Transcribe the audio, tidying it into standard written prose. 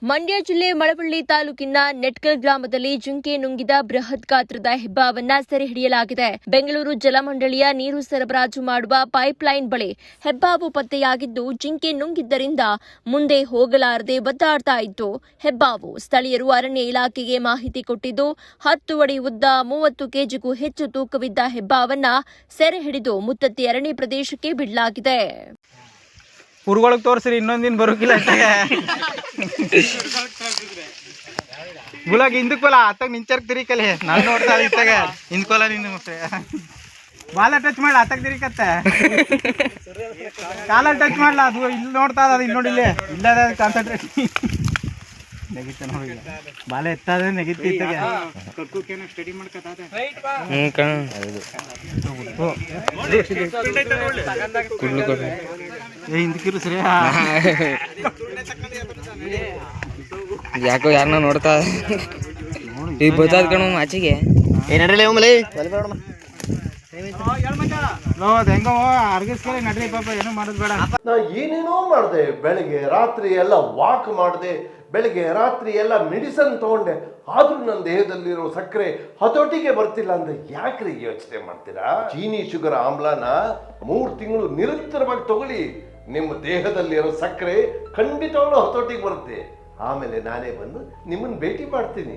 ಮಂಡ್ಯ ಜಿಲ್ಲೆ ಮಳವಳ್ಳಿ ತಾಲೂಕಿನ ನೆಟ್ಕಲ್ ಗ್ರಾಮದಲ್ಲಿ ಜಿಂಕೆ ನುಂಗಿದ ಬೃಹತ್ ಗಾತ್ರದ ಹೆಬ್ಬಾವನ್ನ ಸೆರೆ ಹಿಡಿಯಲಾಗಿದೆ. ಬೆಂಗಳೂರು ಜಲಮಂಡಳಿಯ ನೀರು ಸರಬರಾಜು ಮಾಡುವ ಪೈಪ್ಲೈನ್ ಬಳಿ ಹೆಬ್ಬಾವು ಪತ್ತೆಯಾಗಿದ್ದು, ಜಿಂಕೆ ನುಂಗಿದ್ದರಿಂದ ಮುಂದೆ ಹೋಗಲಾರದೆ ಒದ್ದಾಡ್ತಾ ಇತ್ತು. ಹೆಬ್ಬಾವು ಸ್ಥಳೀಯರು ಅರಣ್ಯ ಇಲಾಖೆಗೆ ಮಾಹಿತಿ ಕೊಟ್ಟಿದ್ದು, 10 ಅಡಿ ಉದ್ದ 30 ಕೆಜಿಗೂ ಹೆಚ್ಚು ತೂಕವಿದ್ದ ಹೆಬ್ಬಾವನ್ನ ಸೆರೆ ಹಿಡಿದು ಮುತ್ತತ್ತಿ ಅರಣ್ಯ ಪ್ರದೇಶಕ್ಕೆ ಬಿಡಲಾಗಿದೆ. ಊರುಗಳಿಗೆ ತೋರಿಸ್ರಿ, ಇನ್ನೊಂದಿನ ಬರೋಕಿಲ್ಲ. ಗುಲಾಗಿ ಹಿಂದಕ್ಕೋಲ ಅತ್ತಾಗ ನಿಂಚರ್ಕ್ ತಿರಿಕಲೆ ನಾನು ನೋಡ್ತಾ ಇತ್ತಾಗ ಹಿಂದ್ಕೋಲ ನಿನ್ನ ಬಾಲ ಟಚ್ ಮಾಡ್ಲ ಅತ್ತಾಗ ತಿರಿಕತ್ತೆ ಕಾಲ ಟಚ್ ಮಾಡ್ಲ ಅದು ಇಲ್ಲಿ ನೋಡ್ತಾ ಅದು ಇಲ್ಲಿ ನೋಡಿಲ್ಲ ಇಲ್ಲದ ಕಾನ್ಸಂಟ್ರೇಟ್ ನೆಗಿತ ನೋಡಿ ಬಾಲ ಎತ್ತಾದ್ರೆ ನೆಗಿತ ಇತ್ತಾಗ ಸ್ಟಡಿ ಮಾಡ್ಕತ್ತಾದೆ ಹಿಂದಕ್ಕಿರು ಸರಿ ಯಾಕೋ ಯಾರನ್ನ ನೋಡ್ತಾ ಈಗ ಬತ್ತಾದ ಕಣ ಆಚೆಗೆ ಏನಡ್ರಲ್ಲ ಒಮ್ಮಲೆ ಹೆಂಗೋ ಅರ್ಗಿಸ್ಕೊಳ್ಳಿ ನಡ್ರಿ ಪಾಪ ಏನೋ ಮಾಡೋದು ಬೇಡ. ನಾ ಏನೇನೋ ಮಾಡಿದೆ, ಬೆಳಗ್ಗೆ ರಾತ್ರಿ ಎಲ್ಲ ವಾಕ್ ಮಾಡಿದೆ, ಬೆಳಗ್ಗೆ ರಾತ್ರಿ ಎಲ್ಲ ಮೆಡಿಸನ್ ತಗೊಂಡೆ, ಆದ್ರೂ ನನ್ನ ದೇಹದಲ್ಲಿರೋ ಸಕ್ಕರೆ ಹತೋಟಿಗೆ ಬರ್ತಿಲ್ಲ ಅಂದ್ರೆ ಯಾಕ್ರಿ ಯೋಚನೆ ಮಾಡ್ತೀರಾ? ಚೀನಿ ಶುಗರ್ ಆಮ್ಲನ 3 ತಿಂಗಳು ನಿರಂತರವಾಗಿ ತಗೊಳ್ಳಿ, ನಿಮ್ಮ ದೇಹದಲ್ಲಿರೋ ಸಕ್ಕರೆ ಖಂಡಿತವಾಗ್ಲೂ ಹತೋಟಿಗೆ ಬರುತ್ತೆ. ಆಮೇಲೆ ನಾನೇ ಬಂದು ನಿಮ್ಮನ್ನು ಭೇಟಿ ಮಾಡ್ತೀನಿ.